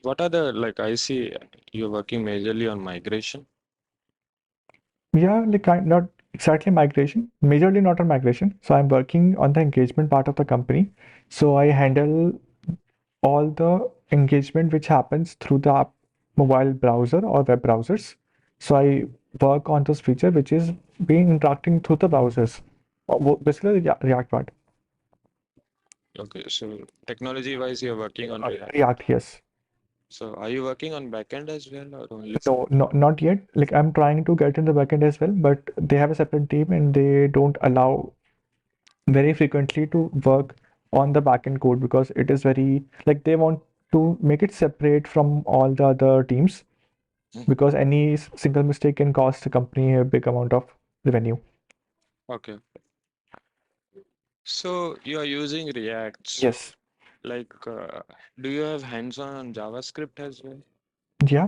What are I see you're working majorly on migration. Yeah, not exactly migration, majorly not on migration. So I'm working on the engagement part of the company. So I handle all the engagement which happens through the mobile browser or web browsers. So I work on this feature which is being interacting through the browsers. Basically, the React part. Okay, so technology-wise, you're working on React. React, yes. So are you working on backend as well or only No, front? not yet. Like I'm trying to get in the backend as well, but they have a separate team and they don't allow very frequently to work on the backend code because it is very like they want to make it separate from all the other teams Mhm. because any single mistake can cost the company a big amount of revenue. Okay. So you are using React. So Yes. do you have hands-on on JavaScript as well? Yeah.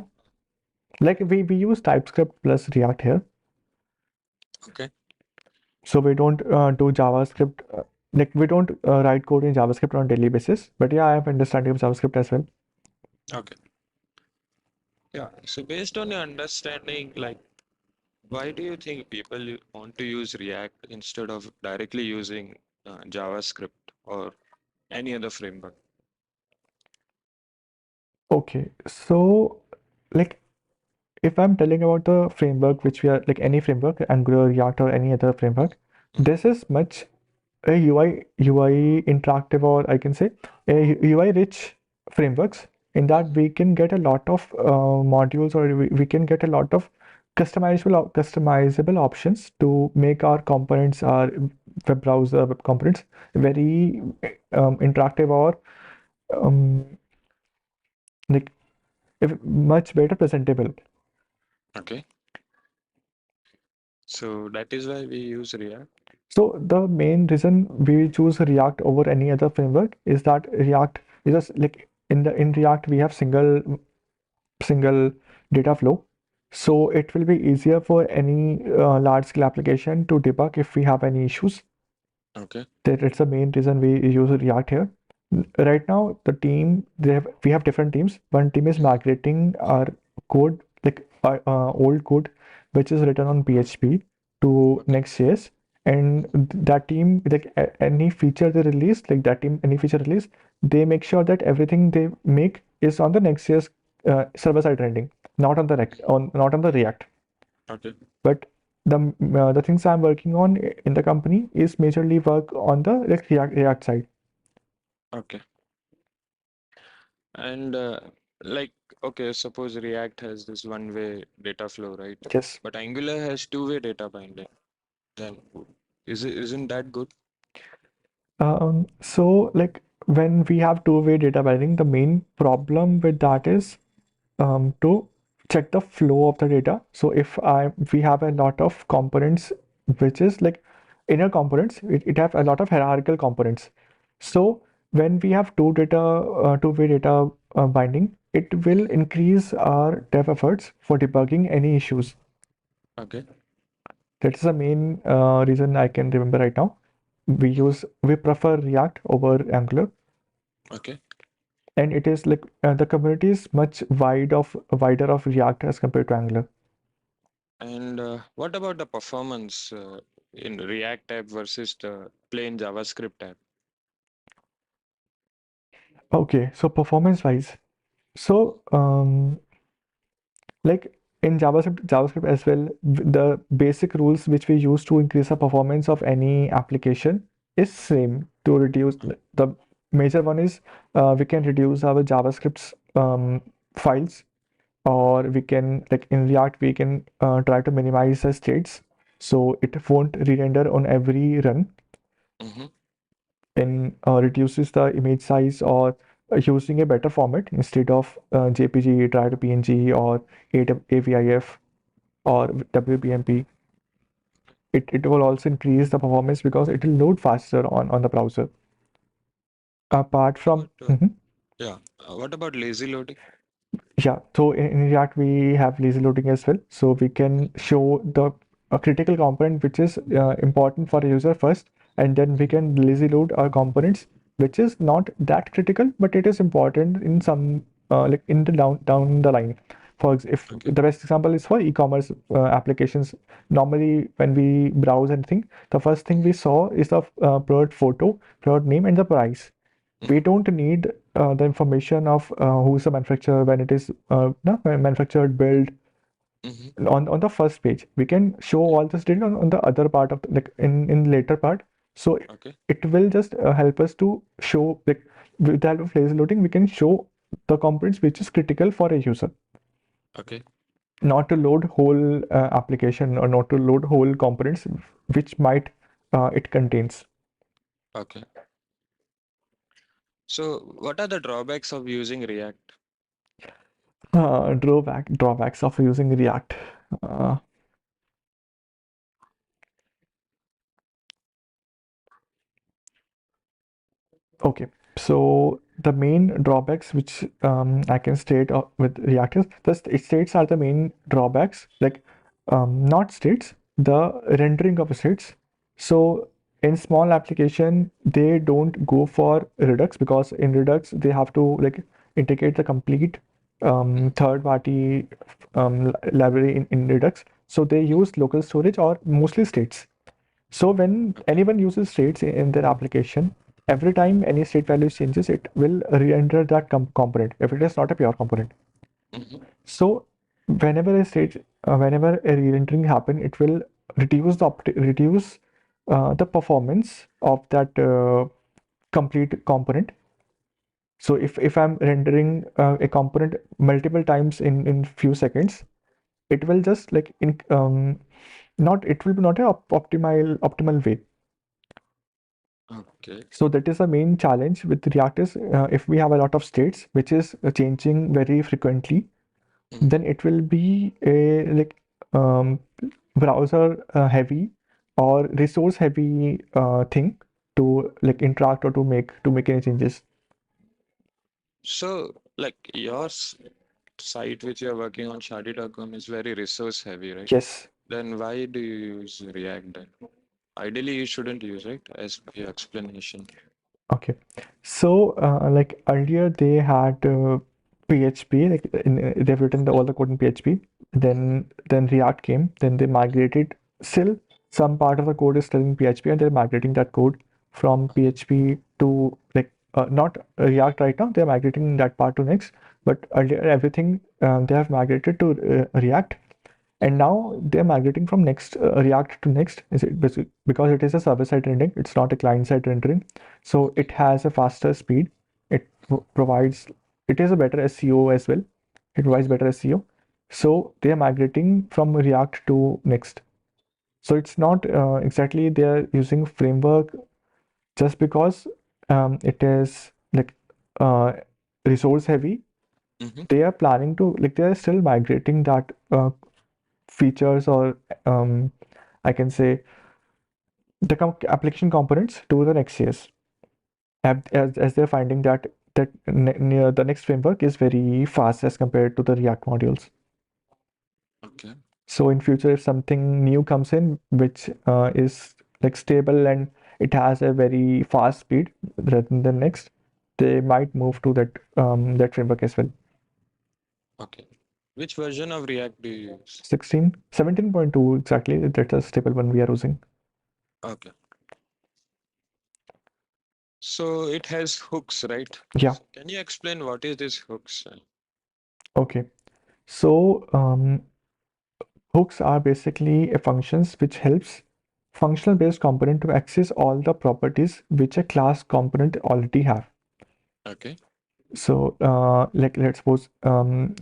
Like we use TypeScript plus React here. Okay. So we don't do JavaScript. Like we don't write code in JavaScript on a daily basis. But yeah, I have understanding of JavaScript as well. Okay. Yeah. So based on your understanding, why do you think people want to use React instead of directly using JavaScript or any other framework? Okay. So like if I'm telling about the framework, which we are like any framework, Angular, React, or any other framework, Mhm. this is much a UI interactive, or I can say a UI rich frameworks in that Mhm. we can get a lot of modules, or we can get a lot of customizable options to make our components, our web browser web components, very interactive or um, like if much better presentable. Okay. So that is why we use React. So the main reason we choose React over any other framework is that React is just like in React we have single data flow. So it will be easier for any large scale application to debug if we have any issues. Okay. That's the main reason we use React here. Right now, the team we have different teams. One team is Mhm. migrating our code, like our old code, which is written on PHP to Okay. Next.js, and that team, like any feature they release, like that team, any feature release, they make sure that everything they make is on the Next.js server side rendering, not on the not on the React. Okay. But the things I'm working on in the company is majorly work on the like React side. Okay. And okay, suppose React has this one-way data flow, right? Yes. But Angular has two-way data binding. Then isn't that good? So like when we have two-way data binding, the main problem with that is to check the flow of the data. So if we have a lot of components, which is like inner components, it have a lot of hierarchical components. So when we have two-way data binding, it will increase our dev efforts for debugging any issues. Okay. That is the main reason I can remember right now. We prefer React over Angular, Okay. and it is like the community is much wider of React as compared to Angular. And what about the performance in React app versus the plain JavaScript app? Okay, so performance wise, so like in JavaScript as well, the basic rules which we use to increase the performance of any application is same to reduce the major one is we can reduce our JavaScript's files, or we can like in React we can try to minimize the states so it won't re-render on every run, Mm-hmm. and reduces the image size, or using a better format instead of JPG, try to PNG, or AVIF or WPMP. It will also increase the performance because it will load faster on the browser. Apart from, What Mhm. yeah. What about lazy loading? Yeah, so in React we have lazy loading as well. So we can show the a critical component which is important for a user first, and then we can lazy load our components which is not that critical, but it is important in some. like in the down the line. If Okay. the best example is for e-commerce applications, normally when we browse anything, the first thing we saw is the product photo, product name, and the price. We Mm-hmm. don't need the information of who's the manufacturer, when it is no, manufactured, built, Mm-hmm. on the first page. We can show Okay. all this data on the other part of like in later part. So Okay. it will just help us to show, like with the help of lazy loading, we can show the components which is critical for a user, Okay. not to load whole application, or not to load whole components which might it contains. Okay. So, what are the drawbacks of using React? Drawbacks of using React. Uh, Okay, so the main drawbacks which I can state with React is the states are the main drawbacks, like not states, the rendering of states. So in small application, they don't go for Redux, because in Redux they have to like integrate the complete Mm-hmm. third-party library in Redux. So they use local storage or mostly states. So when Okay. anyone uses states in their application, every time any state value changes, it will re-enter that component if it is not a pure component. Mm-hmm. So whenever a re-entering happen, it will reduce the performance of that complete component. So if I'm rendering a component multiple times in few seconds, it will just like in not it will be not a optimal way. Okay. So that is the main challenge with React is if we have a lot of states which is changing very frequently, Mm-hmm. then it will be a like um, browser heavy or resource heavy thing to like interact or to make any changes. So, like your site which you're working on, shadi.com, is very resource heavy, right? Yes. Then why do you use React then? Ideally, you shouldn't use, right? As per your explanation. Okay. So, like earlier, they had PHP, like they've written Okay. all the code in PHP. Mm-hmm. Then React came. Then they migrated. Still, some part of the code is still in PHP, and they're migrating that code from Okay. PHP to like not React right now. They're migrating that part to Next. But earlier, everything they have migrated to React, and Mm-hmm. now they're migrating from Next React to Next. Is it because it is a server-side rendering? It's not a client-side rendering, so Okay. it has a faster speed. It provides. It is a better SEO as well. It provides Mm-hmm. better SEO. So they are migrating from React to Next. So it's not exactly they are using framework just because it is like uh, resource heavy. Mm-hmm. They are planning to like they are still migrating that features, or I can say the application components to the Next.js, as they're finding that near the next framework is very fast as compared to the React modules. Okay. So in future, if something new comes in which is like stable and it has a very fast speed rather than Next, they might move to that framework as well. Okay. Which version of React do you use? 17.2 exactly. That's a stable one we are using. Okay. So it has hooks, right? Yeah. So can you explain what is this hooks? Okay. So hooks are basically a functions which helps functional based component to access all the properties which a class component already have. Okay. So like let's suppose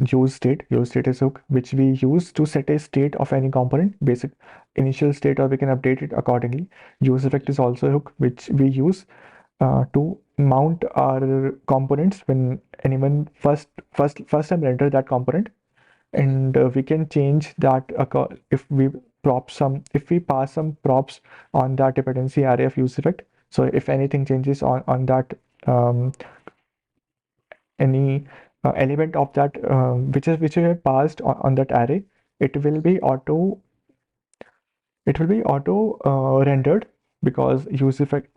use state is hook which we use to set a state of any component, basic initial state, or we can update it accordingly. Use effect Okay. is also a hook which we use to mount our components when anyone first time render that component, Mm-hmm. and we can change that if we pass some props on that dependency array of use effect. So if anything changes on that um, any element of that which we have passed on that array, it will Mm-hmm. be auto rendered, because use effect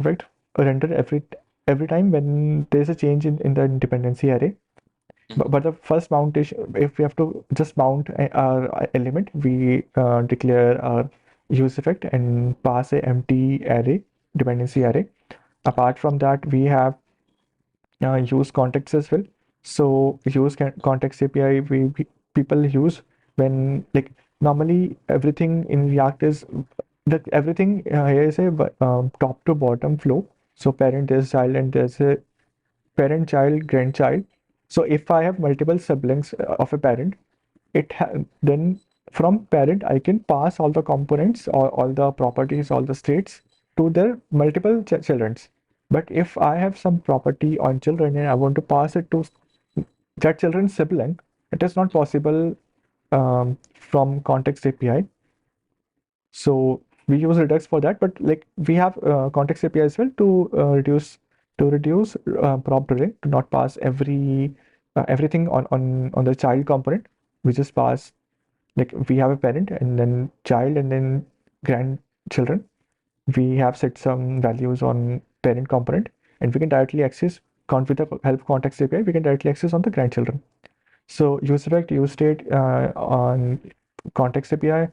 render every time when there's a change in the dependency array. Mhm. But the first mountation, if we have to just mount our element, we declare our use effect and pass a empty array, dependency array. Okay. Apart from that, we have use context as well. So use context API people use when like normally everything in React is that everything here is a top to bottom flow. So parent, there's child, and there's a parent, child, grandchild. So if I have multiple siblings of a parent, then from parent I can pass all the components or all the properties, all the states to their multiple childrens. But if I have some property on children and I want to pass it to that children's sibling, it is not possible from context API. So we use Redux for that, but like we have context API as well to reduce prop drilling, to not pass everything on the child component. We just pass like we have a parent and then child and then grandchildren. We have set some values on parent component, and we can directly access with the help of context API. We can directly access on the grandchildren. So use effect, use state on context API.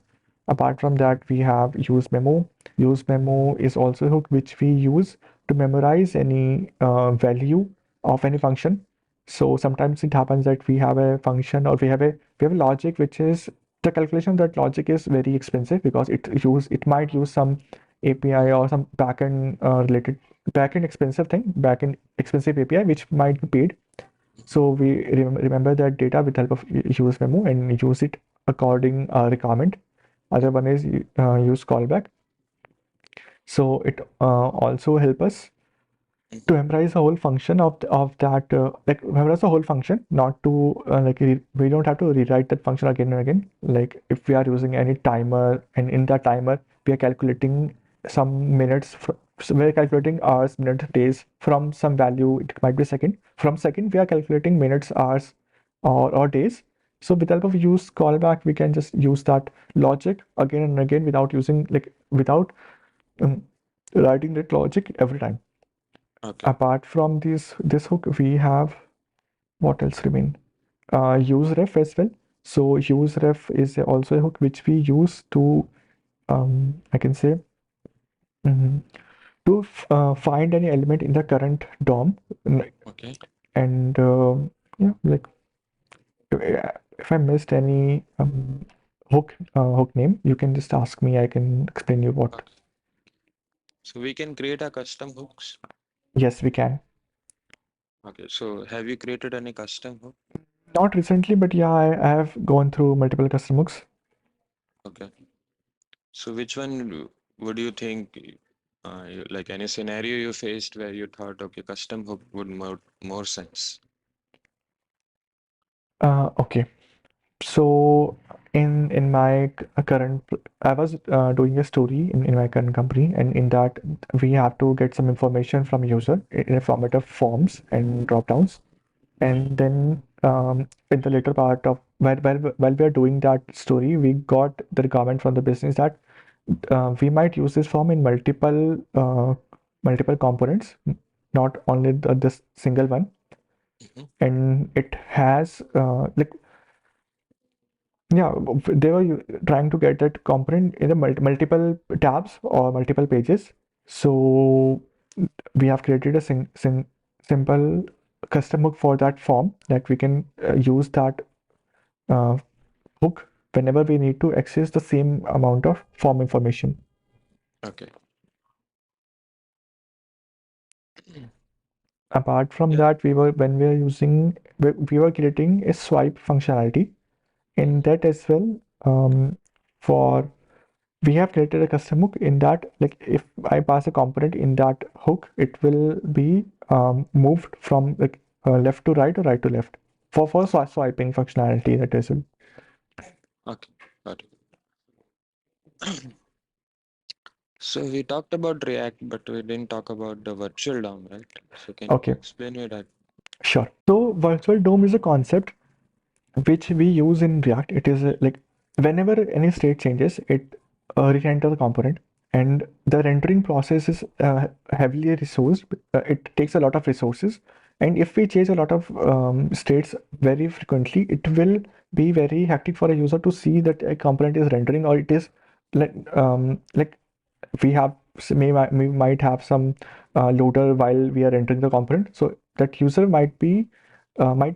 Apart from that, we have use memo. Use memo is also a hook which we use to memorize any value of any function. So sometimes it happens that we have a function or we have a logic which is the calculation of that logic is very expensive because it might use some API or some backend related backend expensive thing, backend expensive API which might be paid. So we remember that data with help of use memo and use it according requirement. Other one is use callback. So it also help us to Mhm. memorize the whole function of that like memorize the whole function, not to we don't have to rewrite that function again and again. Like if we are using any timer and in that timer we are calculating some minutes so we are calculating hours, minutes, days from some value. It might be second. From second we are calculating minutes, hours, or days. So with help of use callback we can just use that logic again and again without um, writing that logic every time. Okay. Apart from this hook, we have what else remain? Useref as well. So useref is also a hook which we use to I can say mhm, to find any element in the current DOM. Okay. And yeah, like if I missed any hook name, you can just ask me. I can explain you what. Okay. So we can create a custom hooks. Yes, we can. Okay. So have you created any custom hook? Not recently, but yeah, I have gone through multiple custom hooks. Okay. So which one would you think, like any scenario you faced where you thought, okay, custom hook would more sense? Okay. So in my current, I was doing a story in my current company, and in that we have to get some information from user in a format of forms and drop downs, and then in the later part of while we are doing that story, we got the requirement from the business that we might use this form in multiple components, not only this single one, Mhm. and it has like yeah, they were trying to get that component in the multiple tabs or multiple pages. So we have created a simple custom hook for that form that we can use that uh, hook whenever we need to access the same amount of form information. Okay. Apart from Yeah. that, when we were using we were creating a swipe functionality in Mhm. that as well. For we have created a custom hook in that like if I pass a component in that hook, it will be moved from like left to right or right to left for swiping functionality that is. Okay. Got it. So we talked about React, but we didn't talk about the virtual DOM, right? So can you Okay, explain me that? sure. So virtual DOM is a concept which we use in React. It is like whenever any state changes, it re-enter the component, and the rendering process is heavily resourced. It takes a lot of resources, And if we change a lot of states very frequently, it will be very hectic for a user to see that a component is rendering, or it is like we have we might have some loader while we are entering the component. So that user might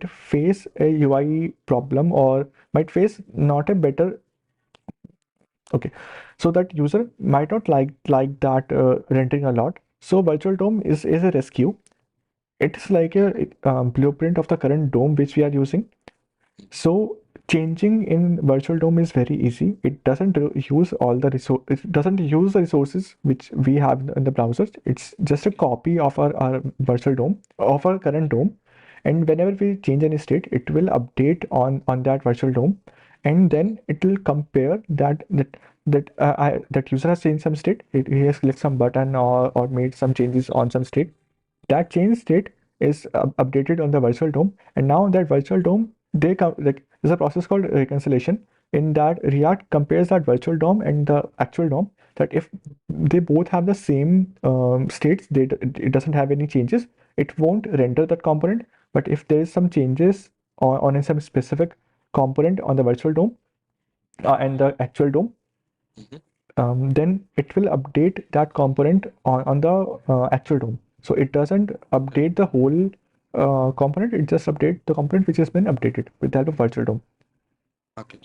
face a UI problem, or might face not a better. Okay, so that user might not like that rendering a lot. So virtual DOM is a rescue. It is like a blueprint of the current DOM which we are using. So changing in virtual DOM is very easy. It doesn't use all the resource. It doesn't use the resources which we have in the browsers. It's just a copy of our virtual DOM, of our current DOM. And whenever we change any state, it will update on that virtual DOM, and then it will compare that user has changed some state. He has clicked some button, or made some changes on some state. That change state is updated on the virtual DOM, and now that virtual DOM, they come like there's a process called reconciliation. In that, React compares that virtual DOM and the actual DOM. That if they both have the same states, it doesn't have any changes, it won't render that component. But if there is some changes on some specific component on the virtual DOM and the actual DOM, Mhm. then it will update that component on the actual DOM. So it doesn't Okay. update the whole component, it just updates the component which has been updated with the help of virtual DOM. Okay.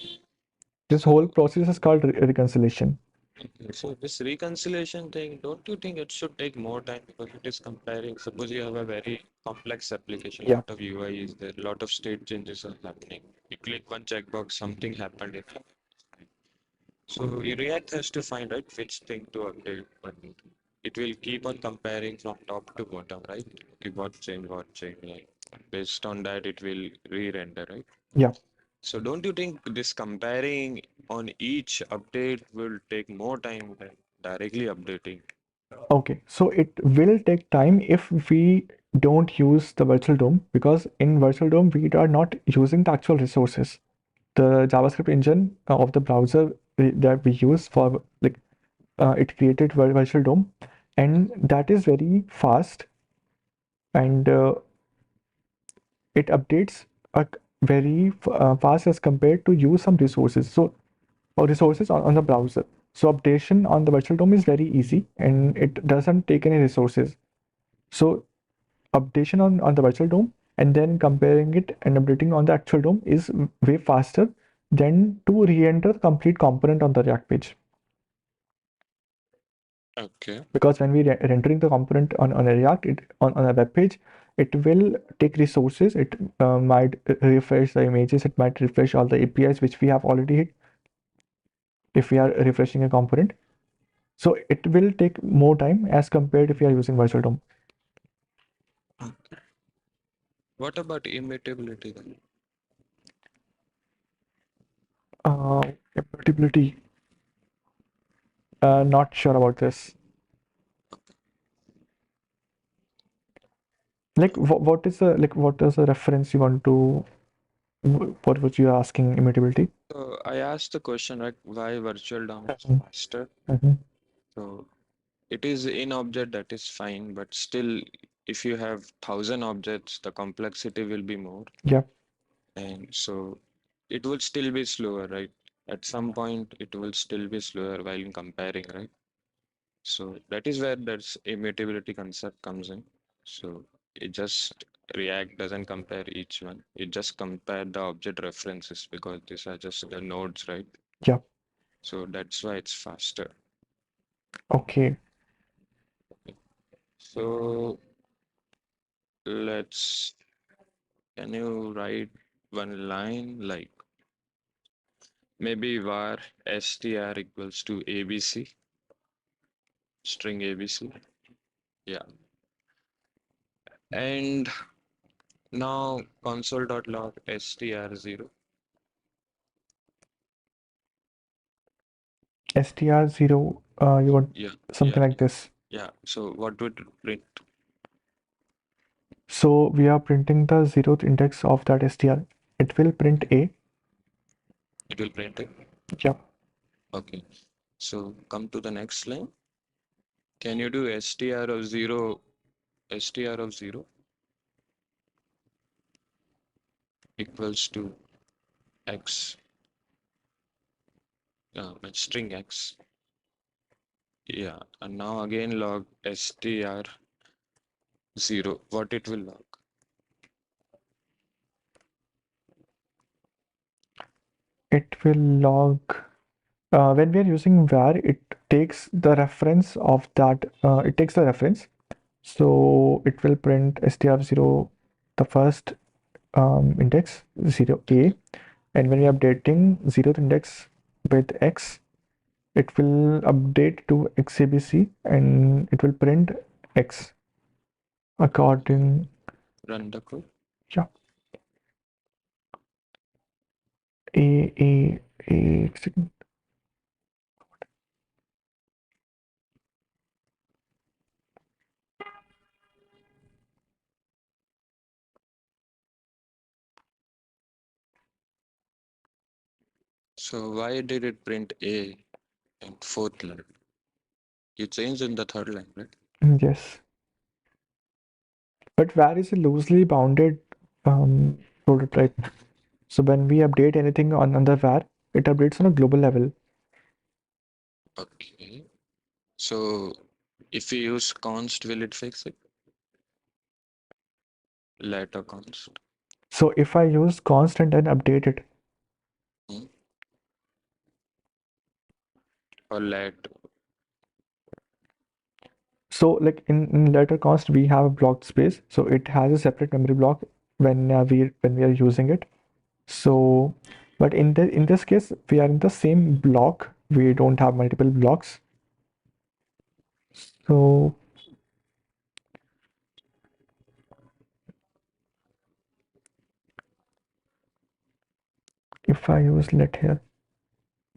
This whole So, process is called reconciliation. okay, so this reconciliation thing, don't you think it should take more time because it is comparing? Suppose you have a very complex application, Yeah. lot of UI is there, lot of state changes are happening. You click one checkbox, something happened in it. So your React has to find out which thing to update, but it will keep on comparing from top to bottom, right? Okay, what change, like based on that it will re-render, right? Yeah. So don't you think this comparing on each update will take more time than directly updating? Okay. So it will take time if we don't use the virtual DOM, because in virtual DOM we are not using the actual resources. The JavaScript engine of the browser that we use for like it created virtual DOM, and that is very fast, and it updates very fast as compared to use some resources. So or resources on the browser. So updation on the virtual DOM is very easy, and it doesn't take any resources. So updation on the virtual DOM and then comparing it and updating on the actual DOM is way faster than to re-enter the complete component on the React page. Okay. Because when we rendering the component on a React, on a web page, it will take resources. It might refresh the images. It might refresh all the APIs which we have already hit if we are refreshing a component. So it will take more time as compared if you are using virtual DOM. What about immutability then? Compatibility. Not sure about this. Like, what is the reference you want to? What was you asking immutability? So I asked the question like why virtual DOM is Mhm, faster? mhm. So it is in object that is fine, but still if you have 1,000 objects, the complexity will be more. Yeah. And so it will still be slower, right? At some point, it will still be slower while comparing, right? So that is where that immutability concept comes in. So it just React doesn't compare each one. It just compare the object references because these are just the nodes, right? Yeah. So that's why it's faster. Okay. So let's, can you write one line like maybe var str equals to abc, string abc? Yeah. And now console.log str0. str0. You want Yeah, something yeah, like this. yeah. So what would it print? So we are printing the zeroth index of that str. It will print a. It will print it. Yeah. Okay. So come to the next line. Can you do str of zero, str of zero? equals to x, string x. Yeah, and now again log str 0, what it will log. It will log when we are using var, it takes the reference of that. It takes the reference, so it will print str0, the first index 0a, and when we are updating 0th index with x, it will update to xabc and it will print x according. Run the code. Yeah, a second. So why did it print a in fourth line? You changed in the third line, right? Yes, but var is a loosely bounded prototype. So when we update anything on under var, it updates on a global level. Okay. So if we use const, will it fix it? Let a const. So if I use const and then update it, Hmm? Or let. so like in letter const we have a blocked space, so it has a separate memory block when we are using it. So, but in this case we are in the same block. We don't have multiple blocks. So if I use let here,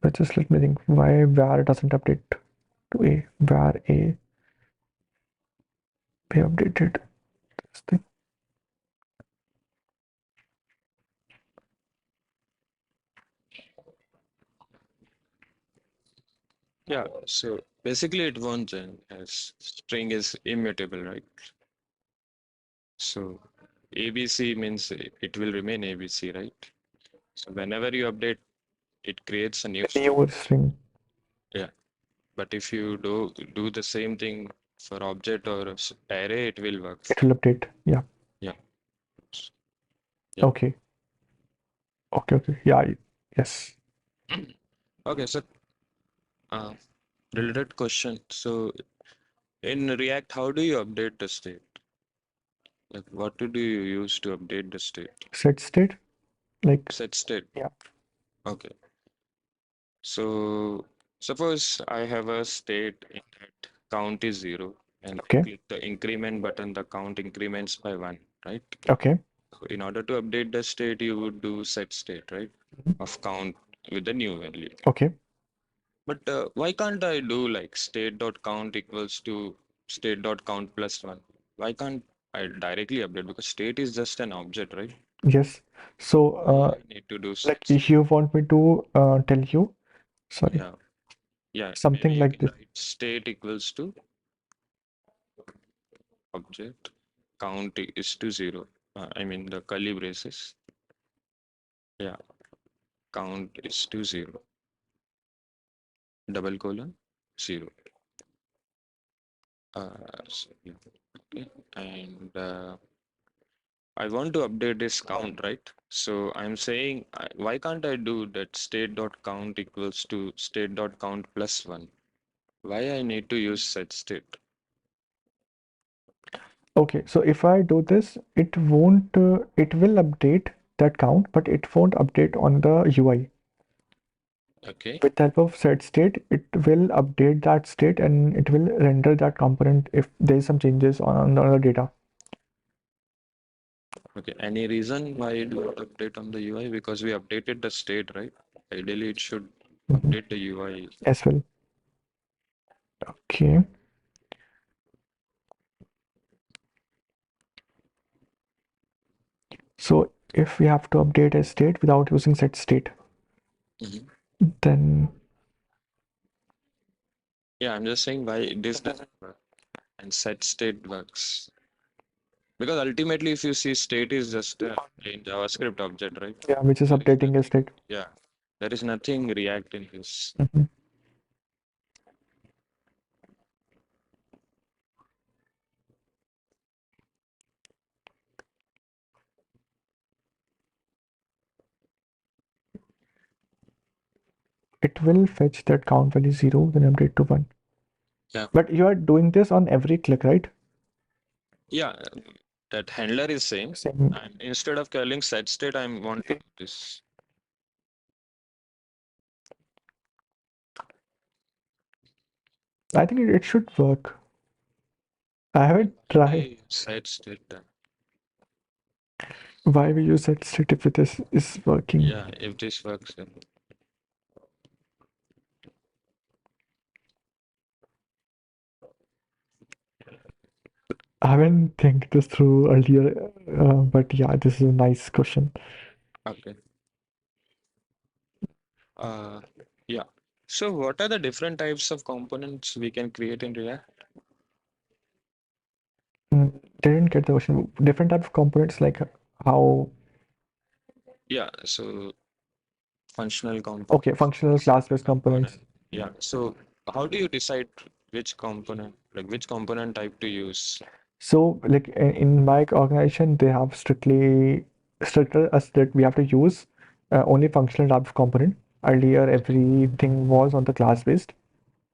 but just let me think why var doesn't update to a. Var a we updated this thing. Yeah, so basically it won't change as string is immutable, right? So ABC means it will remain ABC, right? So whenever you update, it creates a new A string. new string. Yeah. But if you do the same thing for object or array, it will work. It will update. Yeah. Yeah. Yeah. Okay. Okay. Okay. Yeah. Yes. Okay, so uh, related question. So in React, how do you update the state? Like what do you use to update the state? Set state. Like Set state. yeah. Okay. So suppose I have a state in that count is 0 and I Okay. click the increment button, the count increments by 1, right? Okay. So in order to update the state, you would do set state, right? Mhm. Of count with the new value. Okay. But why can't I do like state.count equals to state.count plus 1? Why can't I directly update? Because state is just an object, right? Yes. So Why I need to do like set state? you want me to tell you, sorry, Yeah, yeah. Maybe something you like can this. write state equals to object count is to 0. I mean the curly braces. Yeah, count is to 0. Double colon 0. Yeah, okay. And I want to update this count, right? So I'm saying, why can't I do that state.count equals to state.count plus 1? Why I need to use set state? Okay. So if I do this, it won't. It will update that count, but it won't update on the UI. Okay, With the help of set state, it will update that state and it will render that component if there is some changes on the data. okay. Any reason why it won't update on the UI? Because we updated the state, right? Ideally, it should Mhm. update the UI. As well. Okay. So if we have to update a state without using set state, Mhm. then Yeah, I'm just saying why this doesn't work and set state works. Because ultimately, if you see state is just a plain JavaScript object, right? Yeah, which is There is updating a nothing, state. yeah, there is nothing React in this. Mhm. It will fetch that count value 0, then update to 1. Yeah, But you are doing this on every click, right? yeah, that handler is same. Same. And instead of calling set state, I want to Okay. do this. I think it should work. I haven't tried. Maybe set state. Why we use that state if it is working? Yeah, if this works, then I haven't think this through earlier, but yeah, this is a nice question. okay. Uh, yeah. So what are the different types of components we can create in React? Didn't get the question. Different type of components, like how? Yeah, so functional Okay, components, functional simple class-based components. component. Yeah. So how do you decide which component type to use? So, like in my organization, they have stricter us that we have to use only functional type of component. Earlier, Okay. everything was on the class-based,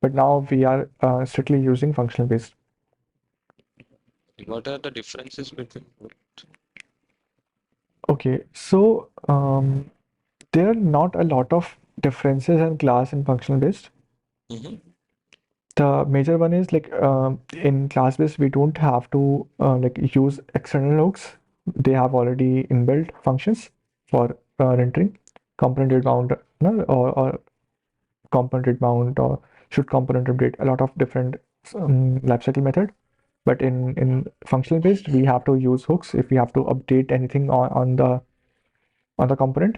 but now we are strictly using functional-based. What are the differences between? Okay, so there are not a lot of differences in class and functional-based. Mm-hmm. The major one is like in class-based, we don't have to like use external hooks. They have already inbuilt functions for rendering, component date Okay. bound, no, or component date bound, or should component update. A lot of different lifecycle method. But in functional based, we have to use hooks if we have to update anything on the component.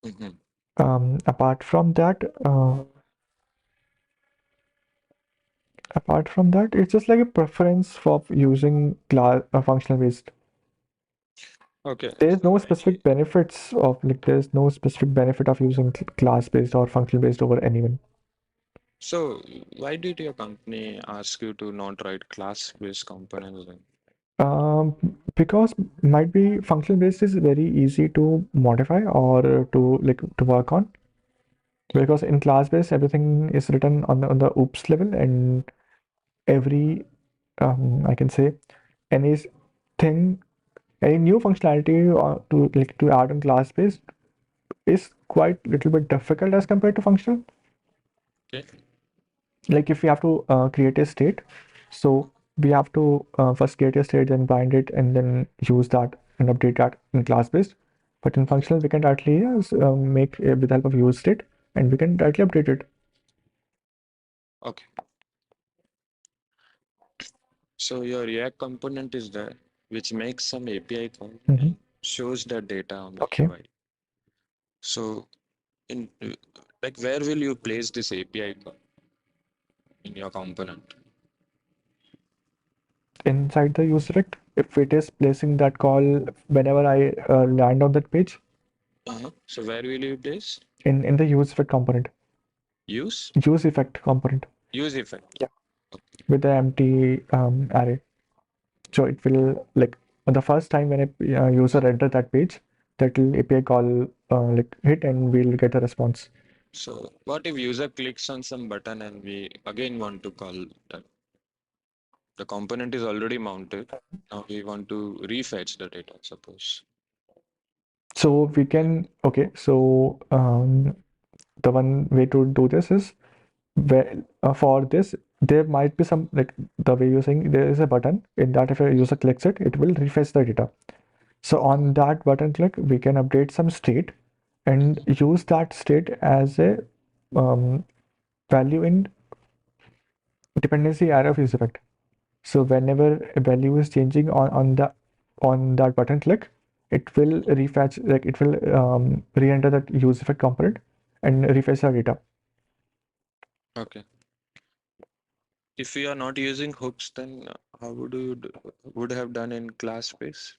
Mm-hmm. Apart from that, it's just like a preference for using class functional based. Okay. There's So no why? specific benefits of like there's no specific benefit of using class based or functional based over anyone. So why did your company ask you to not write class-based components then? Because might be functional based is very easy to modify or to like to work on. Because in class based everything is written on the oops level, and every I can say anything, any new functionality to like to add on class based is quite little bit difficult as compared to functional. Okay. Like if we have to create a state, so we have to first create a state, then bind it, and then use that and update that in class based. But in Okay. functional, we can directly make with the help of use state, and we can directly update it. Okay. So your React component is there, which makes some API call Mhm. and shows the data on the Okay. UI. So in like where will you place this API call in your component? Inside the use effect, if it is placing that call whenever I land on that page, So where will you place? in the use effect component, Use? use effect component, Use effect. yeah, with the empty array. So it will like on the first time when a user enter that page, that will API call like hit, and we'll get a response. So what if user clicks on some button and we again want to call that? The component is already mounted. Now we want to refetch the data, suppose. So So we can okay. So the one way to do this is where for this there might be some like the way you're saying there is a button in that if a user clicks it, it will refresh the data. So on that button click, we can update some state and mhm, use that state as a um, value in dependency array of use effect. So whenever a value is changing on that button click, it will refetch like it will re-enter that use effect component and refresh the data. okay. If we are not using hooks, then how would have done in class space?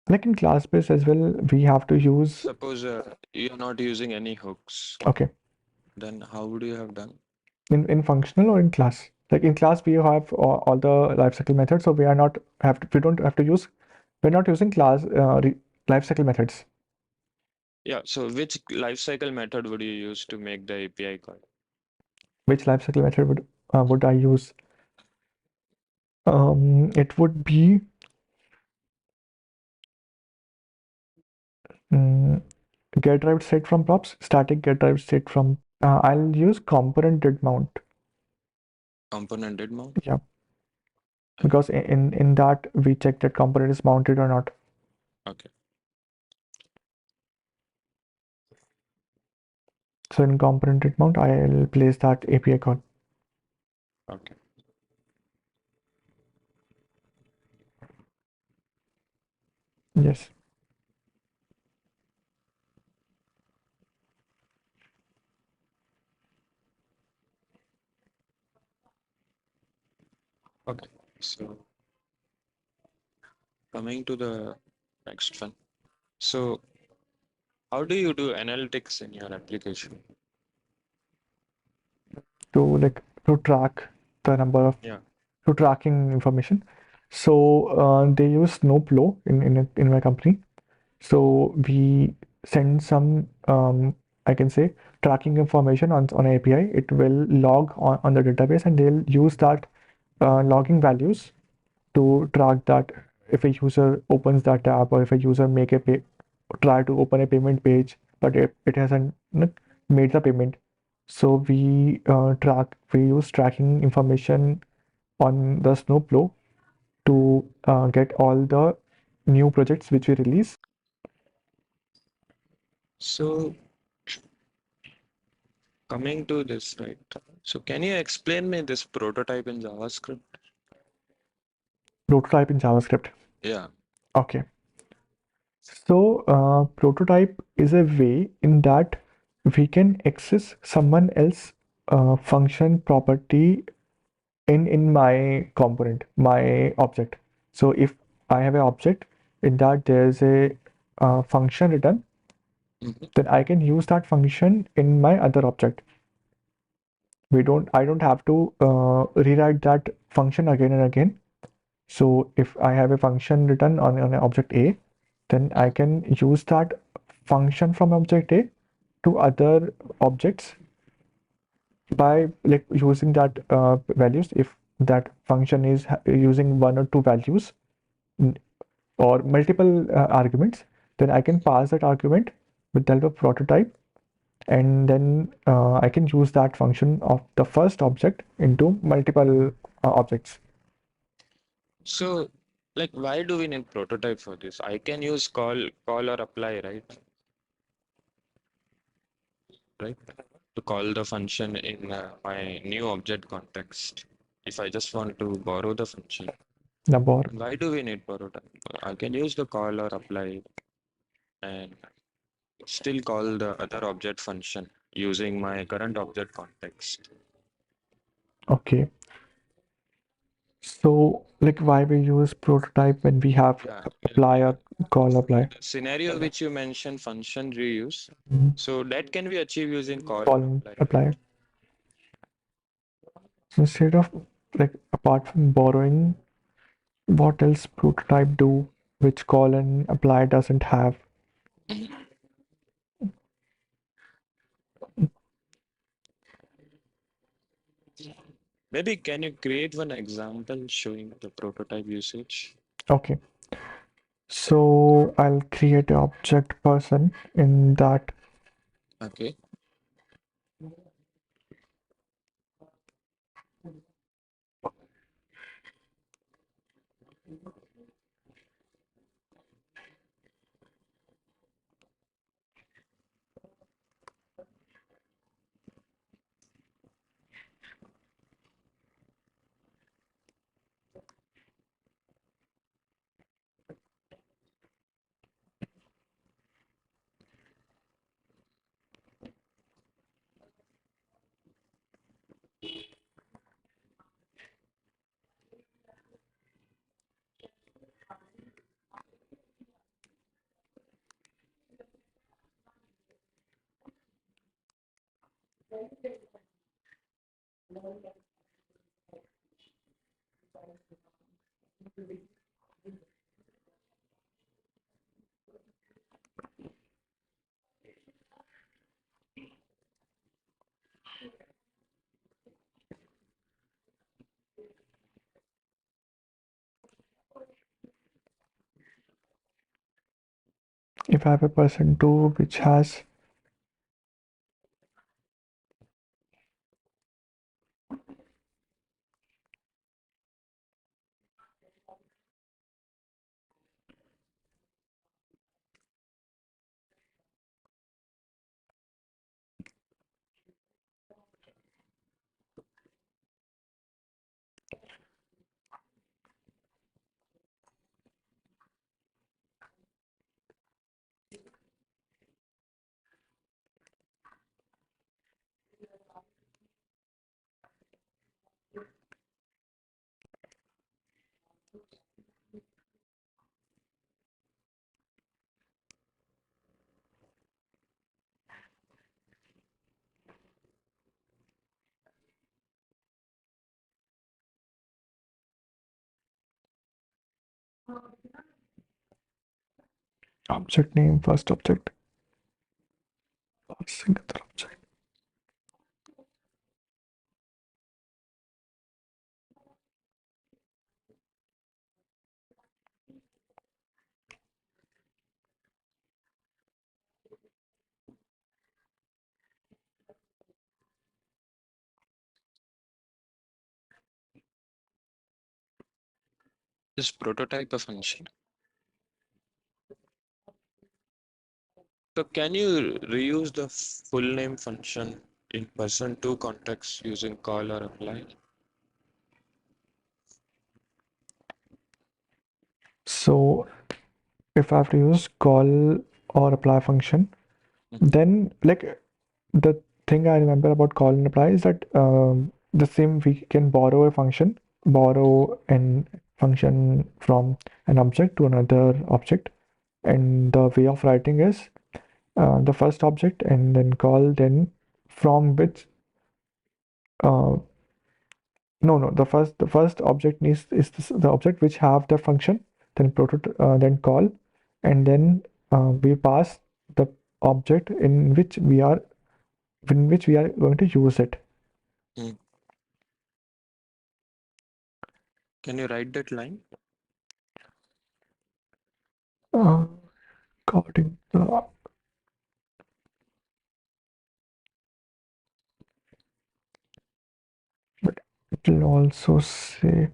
Like in class space as well, we have to use. Suppose you're not using any hooks, Okay, then how would you have done? in functional or in class. Like in class, we have all the lifecycle methods, so we don't have to use. We're not using class lifecycle methods. Yeah, so which lifecycle method would you use to make the API call? Which lifecycle method would I use? It would be mm, get derived state from props, static get derived state from. I'll use component did mount. Component did mount? Yeah, Okay. because in that we check that component is mounted or not. Okay. So in component did mount, I'll place that API call. Okay. Yes. Okay. So coming to the next one. So how do you do analytics in your application? To track the number of Yeah. to tracking information. So they use Snowplow in my company. So we send some I can say tracking information on API. It will log on the database and they'll use that logging values to track that if a user opens that tab or if a user try to open a payment page but it hasn't made the payment. So we use tracking information on the Snowplow to get all the new projects which we release. So coming to this, right? So can you explain me this prototype in JavaScript? Prototype in JavaScript. Yeah. Okay. So prototype is a way in that we can access someone else function property in my component, my object. So if I have an object in that there's a function written, Mhm. then I can use that function in my other object. I don't have to rewrite that function again and again. So if I have a function written on an object A, then I Mhm. can use that function from object A to other objects by like using that values. If that function is using one or two values or multiple arguments, then I can pass that argument with the help of prototype, and then I can use that function of the first object into multiple objects. So like why do we need prototype for this? I can use call or apply, right? Right? To call the function in my new object context. If I just want to borrow the function, Number. why do we need prototype? I can use the call or apply and still call the other object function using my current object context. Okay. So, like, why we use prototype when we have Yeah, apply or call apply? the scenario which you mentioned, function reuse. Mhm. So that can be achieved using call or Call and apply, right? apply. So instead of like apart from borrowing, what else prototype do which call and apply doesn't have? Maybe can you create one example showing the prototype usage? Okay. So I'll create an object person in that. Okay. If I have a person 2 which has object name, first object, passing other object. Is prototype a function? So can you reuse the full name function in person2 context using call or apply? So if I have to use call or apply function, Mhm. then like the thing I remember about call and apply is that the same we can borrow a function, Mhm. borrow an function from an object to another object, and the way of writing is the first object and then call, then from which uh, no, the first object is the object which have the function, then then call, and then we pass the object in which we are going to use it. Mm. Can you write that line? Uh, According to but it will also say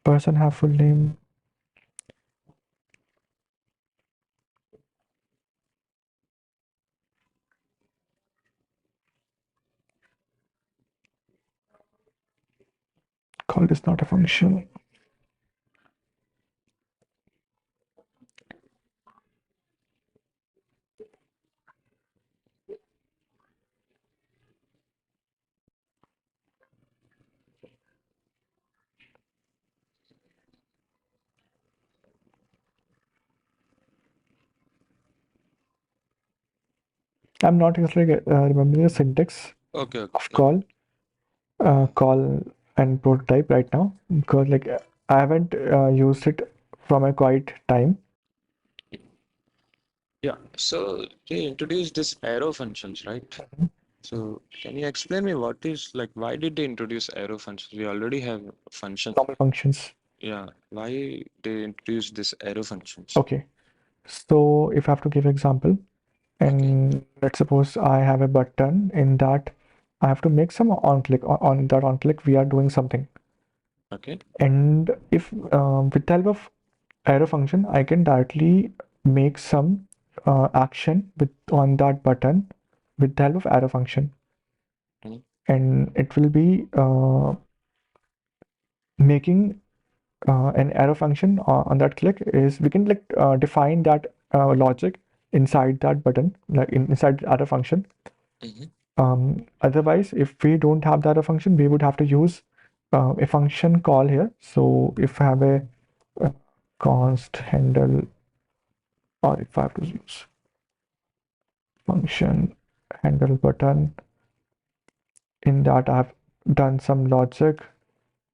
person have full name. Call is not a function. I'm not exactly remembering the syntax Okay, okay, of okay. call and prototype right now because like I haven't used it from a quite time. Yeah, so they introduced this arrow functions, right? Mhm. So can you explain me what is like why did they introduce arrow functions? We already have functions. Normal functions. Yeah, why they introduce this arrow functions? Okay, so if I have to give example, Okay, and let's suppose I have a button in that I have to make some on click on that on click we are doing something, okay. and if with the help of arrow function I can directly make some action with on that button with the help of arrow function, Mm, and it will be making an arrow function on that click is we can like define that logic inside that button like inside the arrow function. mhm, Otherwise, if we don't have that a function, we would have to use a function call here. So if I have a const handle, or if I have to use function handle button, in that I've done some logic,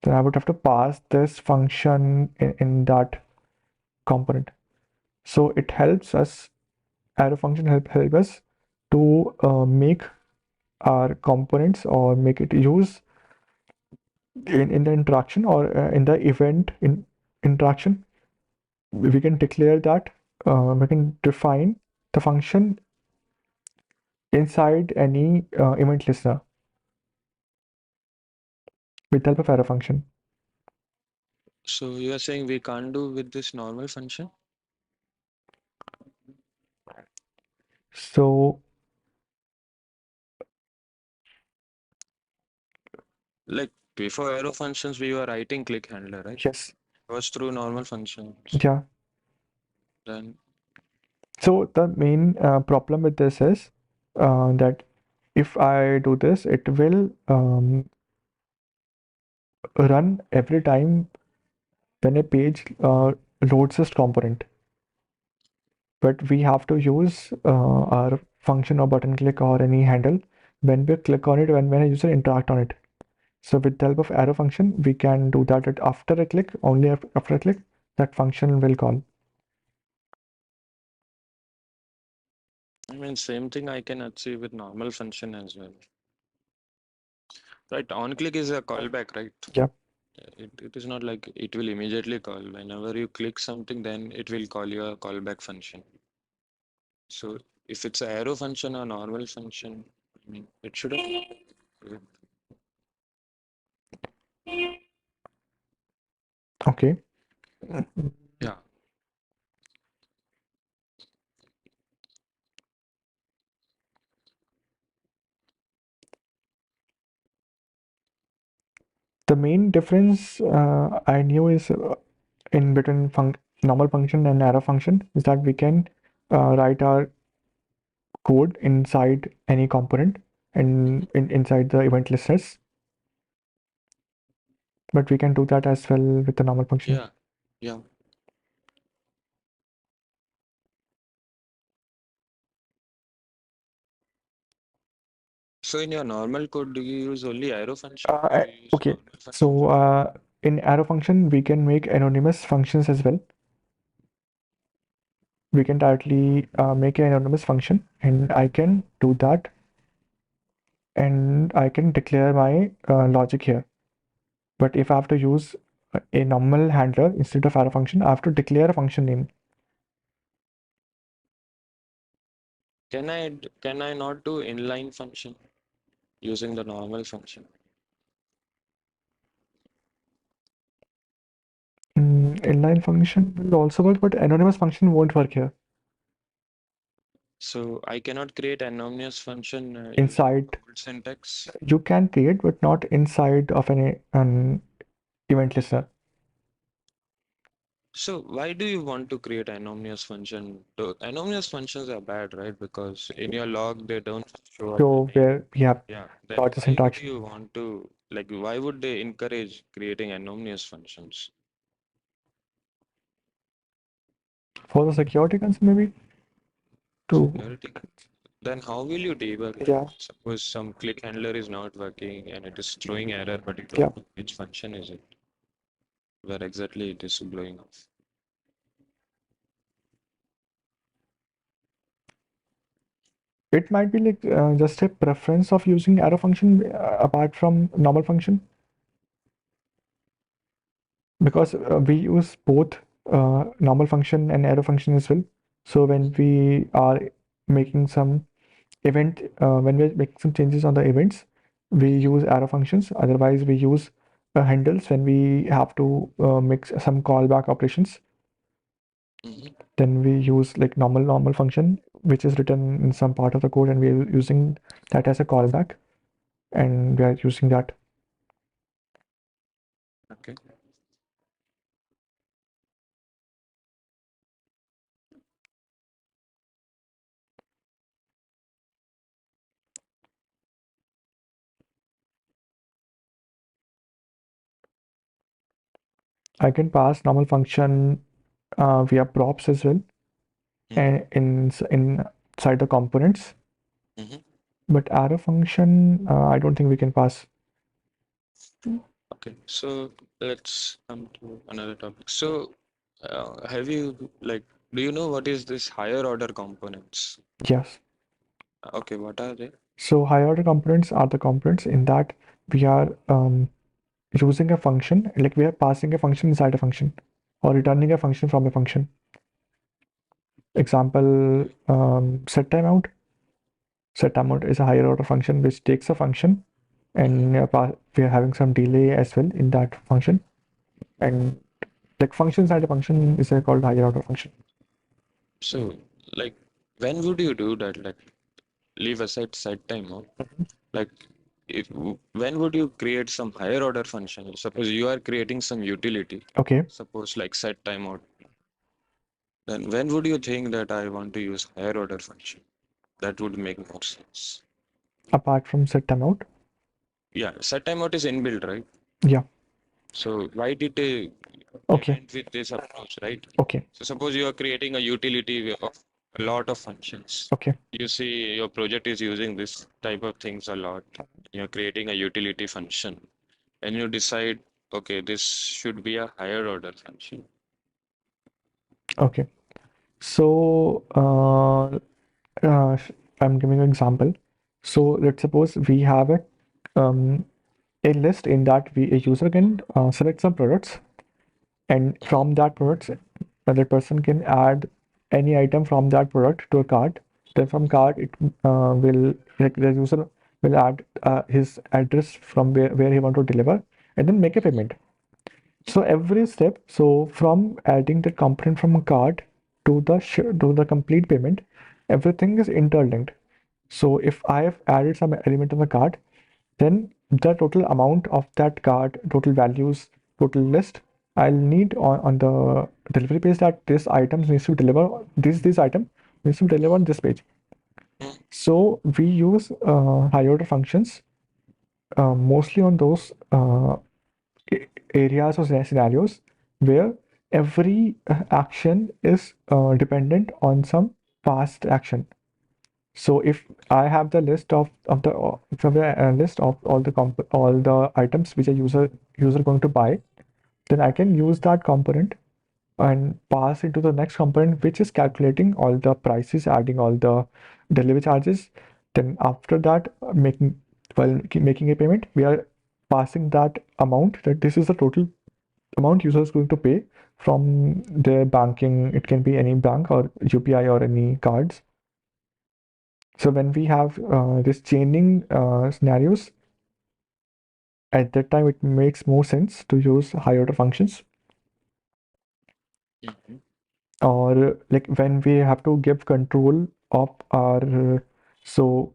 then I would have to pass this function in that component. So it helps us, arrow function help us to make our components or make it use in the interaction or in the event in interaction. We can declare that we can define the function inside any event listener with the help of arrow function. So you are saying we can't do with this normal function? So Like before arrow functions, we were writing click handler, right? yes, It was through normal functions. yeah. Then So the main problem with this is that if I do this, it will run every time when a page loads this component. But we have to use our function or button click or any handle when we click on it, when a user interact on it. So with the help of arrow function, we can do that at after a click, only after a click, that function will call. I mean same thing I can achieve with normal function as well. Right, on click is a callback, right? Yeah. It is not like it will immediately call. Whenever you click something, then it will call you a callback function. So if it's a arrow function or normal function, I mean it shouldn't. Okay. Yeah. The main difference I knew is in between normal function and arrow function is that we can write our code inside any component and inside the event listeners, but we can do that as well with the normal function. Yeah. Yeah. So in your normal code, do you use only arrow function or you use Okay, normal so functions? in arrow function we can make anonymous functions as well. We can directly make an anonymous function, and I can do that, and I can declare my logic here. But if I have to use a normal handler instead of arrow function, I have to declare a function name. Can I not do inline function using the normal function? Inline function will also work, but anonymous function won't work here. So I cannot create anonymous function using Inside, old syntax. you can create, but not inside of an event listener. So why do you want to create anonymous function? Anonymous functions are bad, right? Because in your log they don't show up So any. where we have Yeah. Then not just why would interaction you want to like? Why would they encourage creating anonymous functions? for the security concern, maybe to Security. Then how will you debug it? yeah, Suppose some click handler is not working and it is throwing error, but you yeah. don't know which function is it, where exactly it is blowing off. It might be like just a preference of using arrow function apart from normal function, because we use both normal function and arrow function as well. So when we are making some event, when we make some changes on the events, we use arrow functions. Otherwise, we use handles when we have to make some callback operations. Mhm. Then we use like normal function, which is written in some part of the code, and we're using that as a callback, and we are using that. Okay. I can pass normal function we have props as well, Mm-hmm. and inside the components. Mm-hmm. But arrow function, I don't think we can pass. Okay, so let's come to another topic. So, have you like, do you know what is this higher order components? Yes. Okay, what are they? So higher order components are the components in that we are using a function, like we are passing a function inside a function, or returning a function from a function. Example, set timeout. Set timeout is a higher order function which takes a function, Mm-hmm. and we are having some delay as well in that function. And like function inside a function is called higher order function. So, like, when would you do that? Like, leave aside set timeout. Like, when would you create some higher order function? Suppose you are creating some utility, Okay. suppose like set timeout. Then when would you think that I want to use higher order function? That would make more sense. Apart from set timeout. Yeah, set timeout is inbuilt, right? Yeah. So why did they Okay. went with this approach, right? Okay. So suppose you are creating a utility of a lot of functions. Okay. You see your project is using this type of things a lot. You're creating a utility function and you decide, okay, this should be a higher order function. Okay. So I'm giving an example. So let's suppose we have um, a list in that a user can select some products, and Mhm. from that products, another person can add any item from that product to a cart. Then from cart, it will like the user will add his address from where he want to deliver, and then make a payment. So every step, so from adding the component from a cart to the complete payment, everything is interlinked. So if I have added some element of the cart, then the total amount of that cart, total values, total list, I'll need on the delivery page that this item needs to deliver this item needs to deliver on this page. Mhm. So we use higher order functions mostly on those areas or scenarios where every action is dependent on some past action. So if I have the list of the if I have a list of all the items which a user going to buy, then I can use that component and pass it to the next component which is calculating all the prices, adding all the delivery charges. Then after that, making a payment, we are passing that amount, that this is the total amount user is going to pay from their banking. It can be any bank or UPI or any cards. So when we have this chaining scenarios, at that time it makes more sense to use higher order functions. Mhm. Or like when we have to give control of our so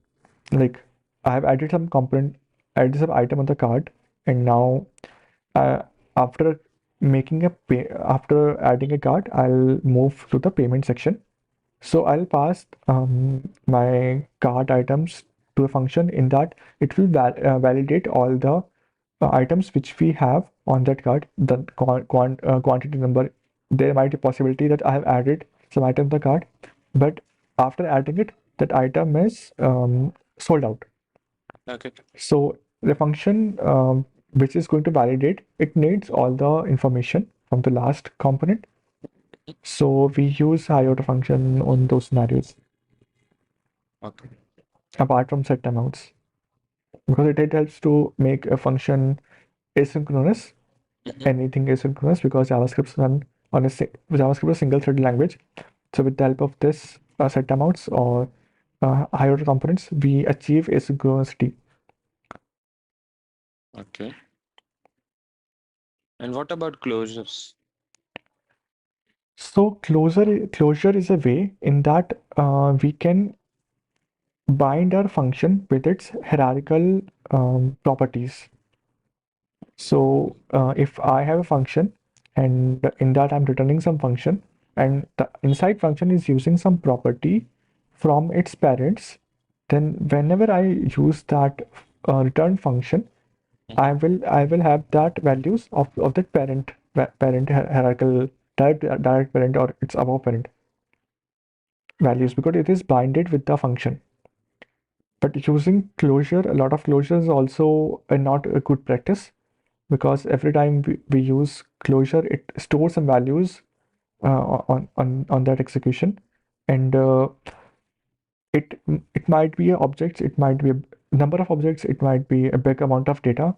like I have added some component, added some item on the card, and now uh, after after adding a card, I'll move to the payment section. So I'll pass my cart items to a function in that it will validate all the items which we have on that card, the quantity number. There might be a possibility that I have added some item to the cart, but after adding it, that item is sold out. Okay. So the function which is going to validate, it needs all the information from the last component. So we use IOTA function on those scenarios Okay. apart from set timeouts because it helps to make a function asynchronous, Mhm. anything asynchronous because JavaScript run on JavaScript is a single threaded language. So with the help of this set timeouts or higher order components, we achieve asynchronicity. Okay. And what about closures? So closure is a way in that we can bind our function with its hierarchical properties. So if I have a function and in that I'm returning some function and the inside function is using some property from its parents, then whenever I use that return function, Mhm. I will have that values of that parent hierarchical. direct parent or its above parent values, because it is binded with the function. But using closure, a lot of closure is also not a good practice, because every time we use closure, it stores some values on that execution, and it might be objects, it might be a number of objects, it might be a big amount of data,